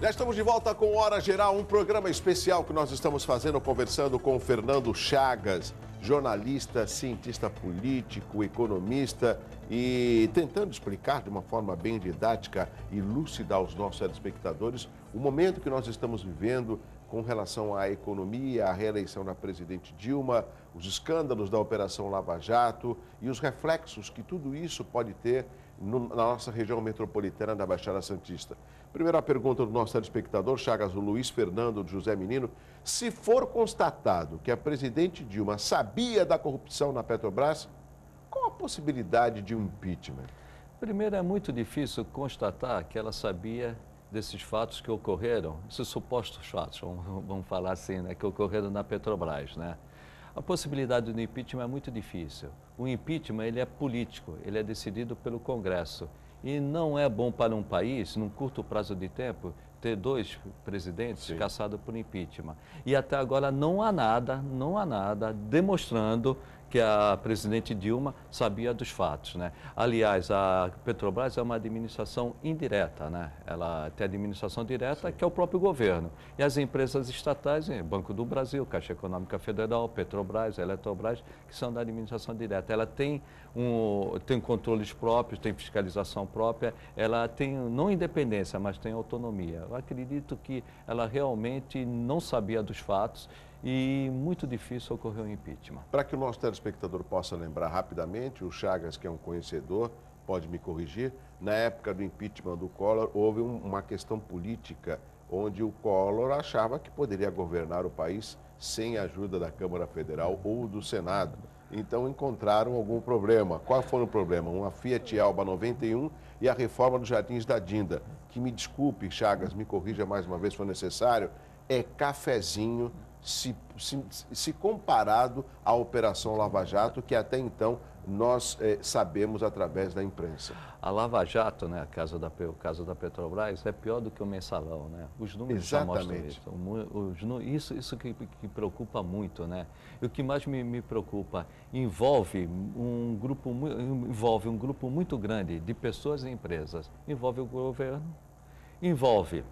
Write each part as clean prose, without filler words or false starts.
Já estamos de volta com Hora Geral, um programa especial que nós estamos fazendo, conversando com o Fernando Chagas, jornalista, cientista político, economista, e tentando explicar de uma forma bem didática e lúcida aos nossos telespectadores o momento que nós estamos vivendo com relação à economia, à reeleição da presidente Dilma, os escândalos da Operação Lava Jato e os reflexos que tudo isso pode ter na nossa região metropolitana da Baixada Santista. Primeira pergunta do nosso telespectador, Chagas, o Luiz Fernando de José Menino. Se for constatado que a presidente Dilma sabia da corrupção na Petrobras, qual a possibilidade de um impeachment? Primeiro, é muito difícil constatar que ela sabia desses fatos que ocorreram, esses supostos fatos, vamos falar assim, né, que ocorreram na Petrobras, né? A possibilidade do impeachment é muito difícil. O impeachment, ele é político, ele é decidido pelo Congresso. E não é bom para um país, num curto prazo de tempo, ter dois presidentes caçados por impeachment. E até agora não há nada demonstrando que a presidente Dilma sabia dos fatos, né? Aliás, a Petrobras é uma administração indireta, né? Ela tem administração direta, que é o próprio governo. E as empresas estatais, Banco do Brasil, Caixa Econômica Federal, Petrobras, Eletrobras, que são da administração direta. Ela tem controles próprios, tem fiscalização própria, ela tem não independência, mas tem autonomia. Eu acredito que ela realmente não sabia dos fatos e muito difícil ocorrer um impeachment. Para que o nosso telespectador possa lembrar rapidamente, o Chagas, que é um conhecedor, pode me corrigir, na época do impeachment do Collor, houve uma questão política, onde o Collor achava que poderia governar o país sem a ajuda da Câmara Federal ou do Senado. Então encontraram algum problema. Qual foi o problema? Uma Fiat Alba 91 e a reforma dos Jardins da Dinda, que me desculpe, Chagas, me corrija mais uma vez se for necessário, é cafezinho se comparado à Operação Lava Jato, que até então nós sabemos através da imprensa. A Lava Jato, né, o caso da Petrobras, é pior do que o mensalão, né? Os números já mostram isso. Isso que preocupa muito, né? E o que mais me preocupa, envolve um grupo muito grande de pessoas e empresas. Envolve o governo, envolve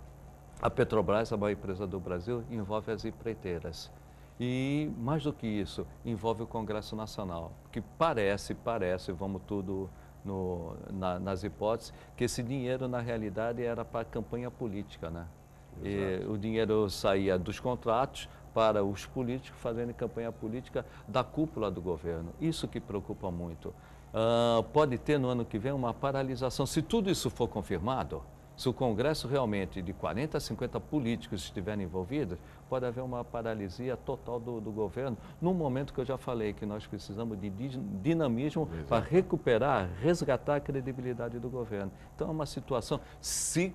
a Petrobras, a maior empresa do Brasil, envolve as empreiteiras. E, mais do que isso, envolve o Congresso Nacional, que parece, vamos tudo nas hipóteses, que esse dinheiro, na realidade, era para a campanha política, né? E o dinheiro saía dos contratos para os políticos fazerem campanha política da cúpula do governo. Isso que preocupa muito. Pode ter, no ano que vem, uma paralisação. Se tudo isso for confirmado, se o Congresso realmente de 40 a 50 políticos estiverem envolvidos, pode haver uma paralisia total do governo, num momento que eu já falei que nós precisamos de dinamismo para recuperar, resgatar a credibilidade do governo. Então é uma situação,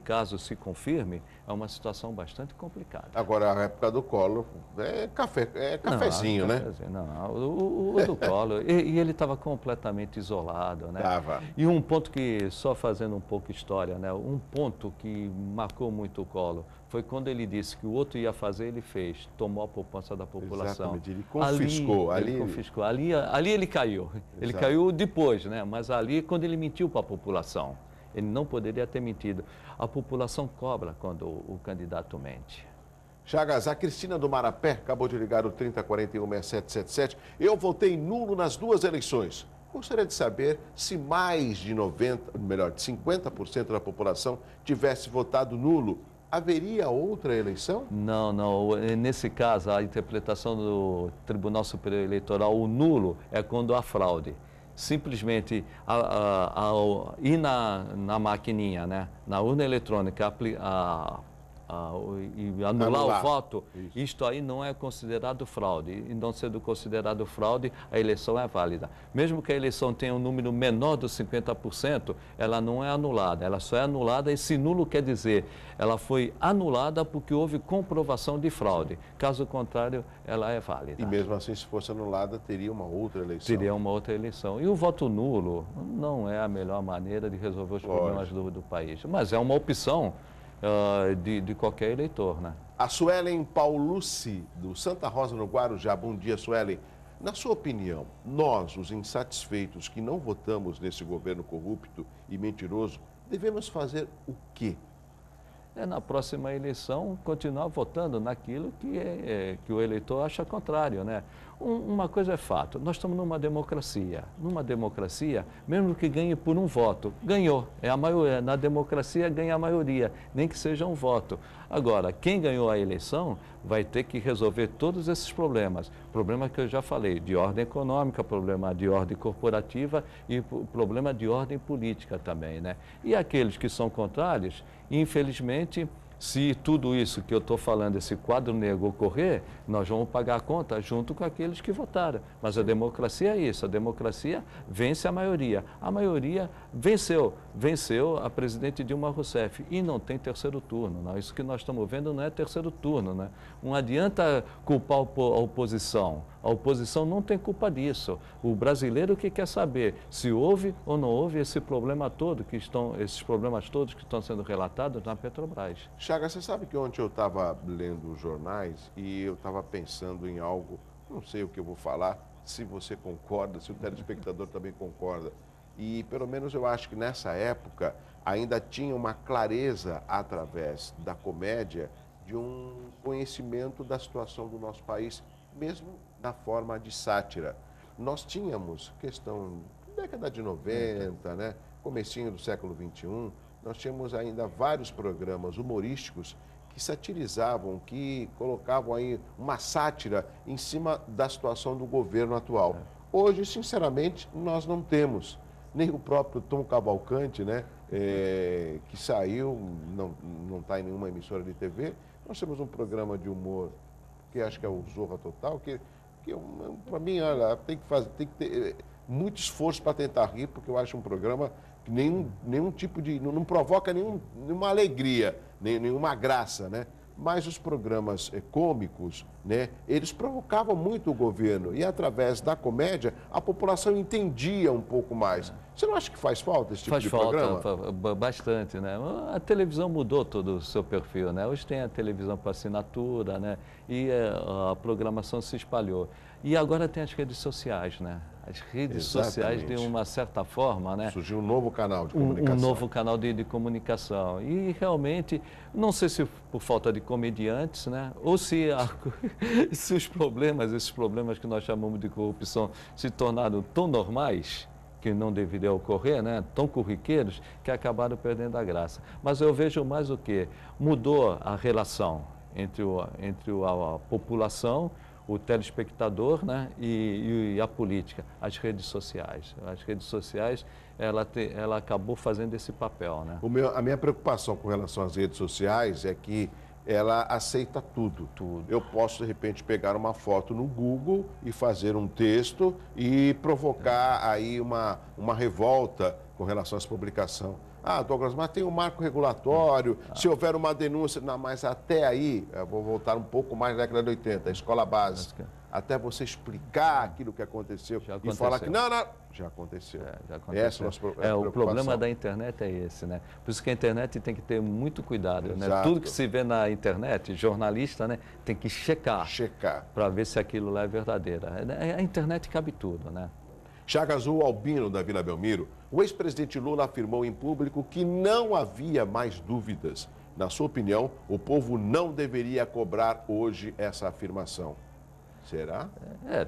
caso se confirme, é uma situação bastante complicada. Agora, a época do Collor cafezinho, né? Não, o do Collor, e ele estava completamente isolado, né? Tava. E um ponto que, só fazendo um pouco história, né? Um ponto que marcou muito o Collor foi quando ele disse que o outro ia fazer, ele fez, tomou a poupança da população. Exatamente, ele confiscou. Ele confiscou. Ali ele caiu. Ele caiu depois, né? Mas ali, quando ele mentiu para a população, ele não poderia ter mentido. A população cobra quando o candidato mente. Chagas, a Cristina do Marapé acabou de ligar o 3041-6777. Eu votei nulo nas duas eleições. Gostaria de saber se mais de 50% da população tivesse votado nulo. Haveria outra eleição? Não. Nesse caso, a interpretação do Tribunal Superior Eleitoral, o nulo é quando há fraude. Simplesmente ir na maquininha, né, na urna eletrônica, e anular o voto, isto aí não é considerado fraude. E não sendo considerado fraude, a eleição é válida. Mesmo que a eleição tenha um número menor dos 50%, ela não é anulada. Ela só é anulada, esse nulo quer dizer, ela foi anulada porque houve comprovação de fraude. Caso contrário, ela é válida. E mesmo assim, se fosse anulada, teria uma outra eleição. Teria uma outra eleição. E o voto nulo não é a melhor maneira de resolver os problemas do país. Mas é uma opção de qualquer eleitor, né? A Suelen Paulucci, do Santa Rosa, no Guarujá. Bom dia, Suelen. Na sua opinião, nós, os insatisfeitos que não votamos nesse governo corrupto e mentiroso, devemos fazer o quê? é na próxima eleição continuar votando naquilo que o eleitor acha contrário, né? Uma coisa é fato, nós estamos numa democracia. Numa democracia, mesmo que ganhe por um voto, ganhou. É a maioria. Na democracia ganha a maioria, nem que seja um voto. Agora, quem ganhou a eleição vai ter que resolver todos esses problemas. Problema que eu já falei, de ordem econômica, problema de ordem corporativa e problema de ordem política também, né? E aqueles que são contrários, infelizmente, se tudo isso que eu estou falando, esse quadro negro ocorrer, nós vamos pagar a conta junto com aqueles que votaram. Mas a democracia é isso, a democracia vence a maioria. A maioria venceu a presidente Dilma Rousseff e não tem terceiro turno. Não. Isso que nós estamos vendo não é terceiro turno. Né? Não adianta culpar a oposição. A oposição não tem culpa disso. O brasileiro que quer saber se houve ou não houve esse problema todo esses problemas todos que estão sendo relatados na Petrobras. Chagas, você sabe que ontem eu estava lendo os jornais e eu estava pensando em algo, não sei o que eu vou falar, se você concorda, se o telespectador também concorda. E pelo menos eu acho que nessa época ainda tinha uma clareza através da comédia de um conhecimento da situação do nosso país, mesmo na forma de sátira. Nós tínhamos questão década de 90, né? Comecinho do século XXI, nós tínhamos ainda vários programas humorísticos que satirizavam, que colocavam aí uma sátira em cima da situação do governo atual. Hoje, sinceramente, nós não temos. Nem o próprio Tom Cavalcante, né, que saiu, não está em nenhuma emissora de TV. Nós temos um programa de humor, que acho que é o Zorra Total, que para mim, olha, tem que ter muito esforço para tentar rir, porque eu acho um programa que nenhum tipo de... não provoca nenhuma alegria, nenhuma graça, né? Mas os programas cômicos, né, eles provocavam muito o governo e, através da comédia, a população entendia um pouco mais. Você não acha que faz falta esse tipo de programa? Faz falta, bastante, né? A televisão mudou todo o seu perfil, né? Hoje tem a televisão para assinatura, né? E a programação se espalhou. E agora tem as redes sociais, né? As redes sociais, de uma certa forma, né? Surgiu um novo canal de comunicação. Um novo canal de comunicação. E realmente, não sei se por falta de comediantes, né? Ou se esses problemas que nós chamamos de corrupção se tornaram tão normais, que não deveria ocorrer, né? Tão corriqueiros, que acabaram perdendo a graça. Mas eu vejo mais o quê? Mudou a relação entre a população, o telespectador, né, e a política, as redes sociais. As redes sociais, ela acabou fazendo esse papel, né? A minha preocupação com relação às redes sociais é que ela aceita tudo. Eu posso, de repente, pegar uma foto no Google e fazer um texto e provocar aí uma revolta com relação a essa publicação. Ah, Douglas, mas tem um marco regulatório, se houver uma denúncia... Não, mas até aí, eu vou voltar um pouco mais na década de 80, a escola básica. Até você explicar aquilo que aconteceu e falar que não, já aconteceu. Já aconteceu. O problema da internet é esse, né? Por isso que a internet tem que ter muito cuidado, né? Tudo que se vê na internet, jornalista, né, tem que checar. Para ver se aquilo lá é verdadeiro. A internet cabe tudo, né? Chagas Albino, da Vila Belmiro, o ex-presidente Lula afirmou em público que não havia mais dúvidas. Na sua opinião, o povo não deveria cobrar hoje essa afirmação. Será?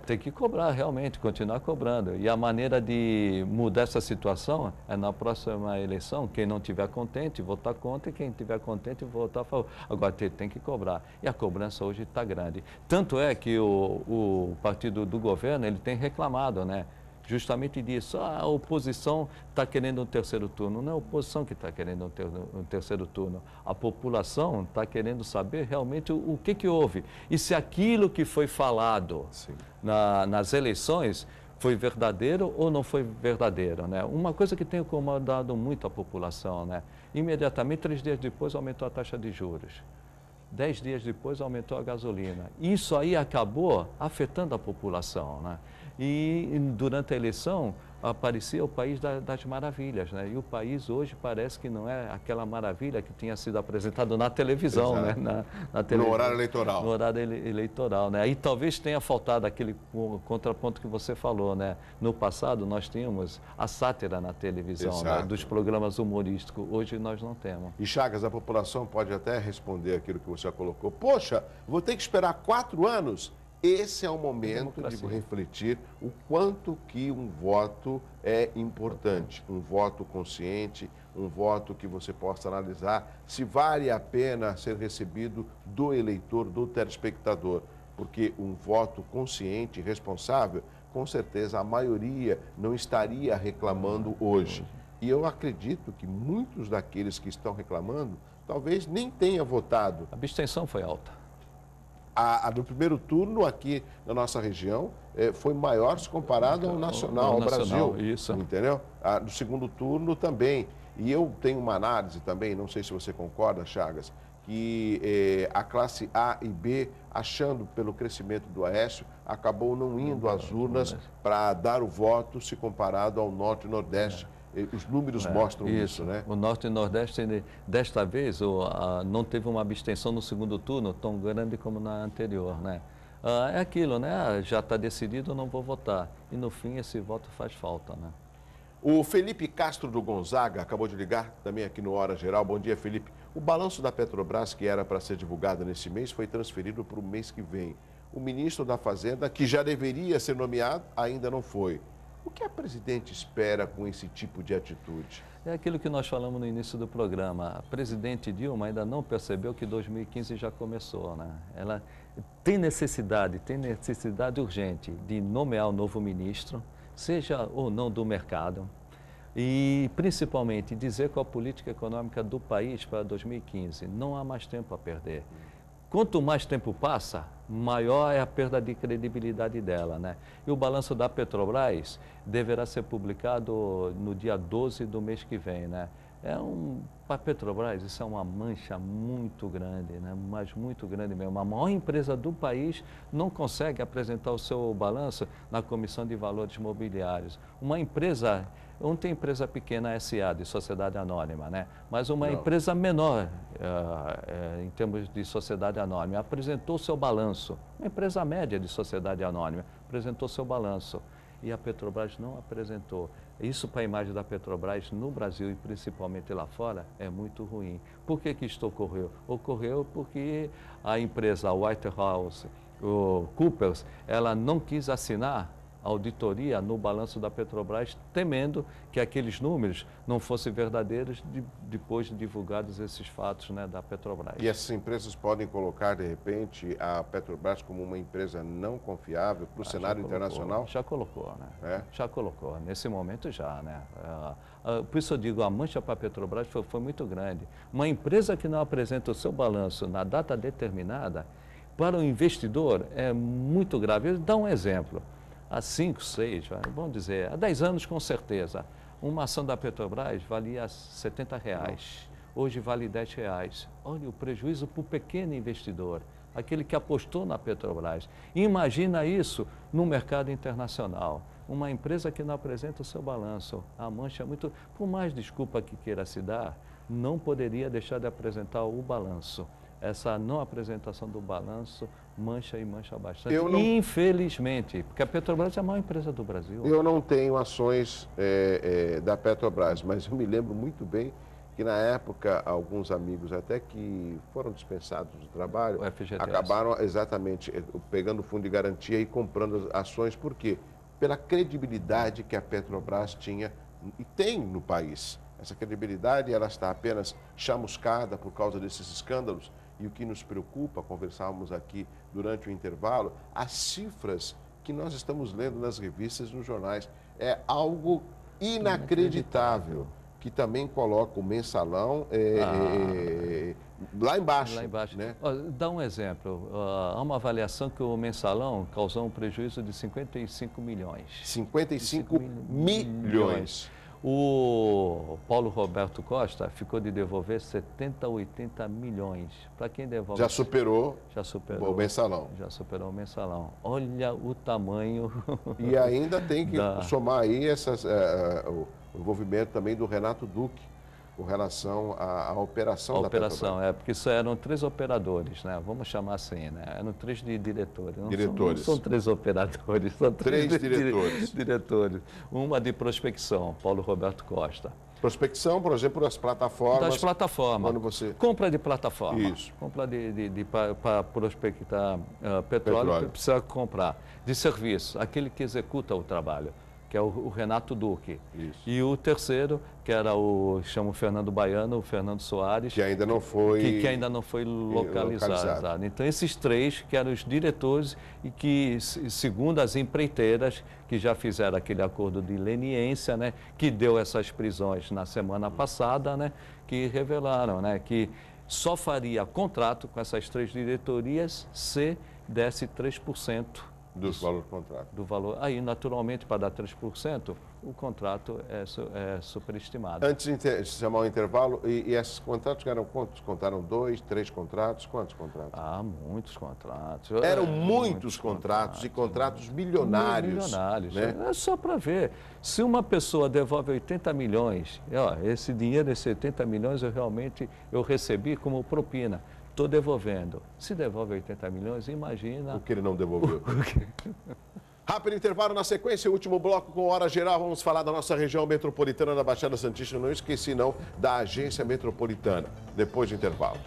Tem que cobrar realmente, continuar cobrando. E a maneira de mudar essa situação é na próxima eleição, quem não estiver contente, votar contra, e quem estiver contente, votar a favor. Agora tem que cobrar. E a cobrança hoje está grande. Tanto é que o partido do governo, ele tem reclamado, né? Justamente disso, a oposição está querendo um terceiro turno. Não é a oposição que está querendo um terceiro turno. A população está querendo saber realmente o que houve. E se aquilo que foi falado nas eleições foi verdadeiro ou não foi verdadeiro, né? Uma coisa que tem incomodado muito a população, né? Imediatamente, 3 dias depois, aumentou a taxa de juros. 10 dias depois, aumentou a gasolina. Isso aí acabou afetando a população, né? E durante a eleição, aparecia o país das maravilhas, né? E o país hoje parece que não é aquela maravilha que tinha sido apresentado na televisão, né? Na no horário eleitoral. No horário eleitoral, né? Aí talvez tenha faltado aquele contraponto que você falou, né? No passado nós tínhamos a sátira na televisão, né? Dos programas humorísticos. Hoje nós não temos. E Chagas, a população pode até responder aquilo que você já colocou. Poxa, vou ter que esperar 4 anos? Esse é o momento de refletir o quanto que um voto é importante, um voto consciente, um voto que você possa analisar se vale a pena ser recebido do eleitor, do telespectador, porque um voto consciente e responsável, com certeza a maioria não estaria reclamando hoje. E eu acredito que muitos daqueles que estão reclamando talvez nem tenham votado. A abstenção foi alta. No primeiro turno aqui na nossa região foi maior se comparado ao nacional, ao Brasil. Isso. Entendeu? No segundo turno também. E eu tenho uma análise também, não sei se você concorda, Chagas, que a classe A e B, achando pelo crescimento do Aécio, acabou não indo às urnas para dar o voto se comparado ao Norte e Nordeste. Os números mostram isso, né? O Norte e Nordeste, desta vez, não teve uma abstenção no segundo turno tão grande como na anterior, né? É aquilo, né? Já está decidido, eu não vou votar. E no fim, esse voto faz falta, né? O Felipe Castro do Gonzaga acabou de ligar também aqui no Hora Geral. Bom dia, Felipe. O balanço da Petrobras, que era para ser divulgado nesse mês, foi transferido para o mês que vem. O ministro da Fazenda, que já deveria ser nomeado, ainda não foi. O que a presidente espera com esse tipo de atitude? É aquilo que nós falamos no início do programa. A presidente Dilma ainda não percebeu que 2015 já começou, né? Ela tem necessidade urgente de nomear um novo ministro, seja ou não do mercado, e principalmente dizer qual a política econômica do país para 2015. Não há mais tempo a perder. Quanto mais tempo passa, maior é a perda de credibilidade dela, né? E o balanço da Petrobras deverá ser publicado no dia 12 do mês que vem, né? Para a Petrobras, isso é uma mancha muito grande, né? Mas muito grande mesmo. A maior empresa do país não consegue apresentar o seu balanço na Comissão de Valores Mobiliários. Uma empresa, não tem empresa pequena SA, de sociedade anônima, né? Mas uma empresa menor, em termos de sociedade anônima, apresentou o seu balanço. Uma empresa média de sociedade anônima apresentou seu balanço. E a Petrobras não apresentou. Isso para a imagem da Petrobras no Brasil e principalmente lá fora é muito ruim. Por que isto ocorreu? Ocorreu porque a empresa Whitehouse, o Coopers, ela não quis assinar auditoria no balanço da Petrobras, temendo que aqueles números não fossem verdadeiros depois de divulgados esses fatos, né, da Petrobras. E essas empresas podem colocar, de repente, a Petrobras como uma empresa não confiável para o cenário internacional? Já colocou, né? Já colocou. Nesse momento já, né? Por isso eu digo, a mancha para a Petrobras foi muito grande. Uma empresa que não apresenta o seu balanço na data determinada, para o investidor é muito grave. Eu vou dar um exemplo. Há 5, 6, vamos dizer, há 10 anos com certeza, uma ação da Petrobras valia R$70. Hoje vale R$10. Olha o prejuízo para o pequeno investidor, aquele que apostou na Petrobras. Imagina isso no mercado internacional. Uma empresa que não apresenta o seu balanço, a mancha é muito... Por mais desculpa que queira se dar, não poderia deixar de apresentar o balanço. Essa não apresentação do balanço mancha e mancha bastante, infelizmente, porque a Petrobras é a maior empresa do Brasil. Eu não tenho ações da Petrobras, mas eu me lembro muito bem que na época alguns amigos até que foram dispensados do trabalho acabaram exatamente pegando o fundo de garantia e comprando ações. Por quê? Pela credibilidade que a Petrobras tinha e tem no país. Essa credibilidade ela está apenas chamuscada por causa desses escândalos. E o que nos preocupa, conversávamos aqui durante o intervalo, as cifras que nós estamos lendo nas revistas e nos jornais. É algo inacreditável, que também coloca o mensalão lá embaixo. Lá embaixo. Né? Dá um exemplo. Há uma avaliação que o mensalão causou um prejuízo de 55 milhões. 55 milhões. O Paulo Roberto Costa ficou de devolver 70, 80 milhões. Para quem devolve... Já superou o mensalão. Já superou o mensalão. Olha o tamanho... E ainda tem que somar aí o envolvimento também do Renato Duque com relação à operação da Petrobras. A operação, porque isso eram 3 operadores, né? Vamos chamar assim, né? Eram 3 diretores. Não são 3 operadores, são 3 diretores. Uma de prospecção, Paulo Roberto Costa. Prospecção, por exemplo, das plataformas. Das plataformas. Quando você... Compra de plataforma. Isso. Compra para prospectar petróleo, precisa comprar. De serviço, aquele que executa o trabalho, que é o Renato Duque. Isso. E o terceiro, que era o Fernando Baiano, o Fernando Soares. Que ainda não foi... Que ainda não foi localizado. Então, esses 3 que eram os diretores e que, segundo as empreiteiras, que já fizeram aquele acordo de leniência, né, que deu essas prisões na semana passada, né, que revelaram, né, que só faria contrato com essas 3 diretorias se desse 3%. Do valor do contrato. Do valor. Aí, naturalmente, para dar 3%, o contrato é superestimado. Antes de chamar o intervalo, e esses contratos eram quantos? Contaram 2, 3 contratos? Quantos contratos? Ah, muitos contratos. Eram muitos contratos e contratos milionários. Milionários. Né? É só para ver. Se uma pessoa devolve 80 milhões, esse dinheiro, esses 80 milhões, eu recebi como propina. Estou devolvendo. Se devolve 80 milhões, imagina... O que ele não devolveu. Rápido intervalo na sequência, último bloco com Hora Geral. Vamos falar da nossa região metropolitana da Baixada Santista. Não esqueci, não, da Agência Metropolitana. Depois do intervalo.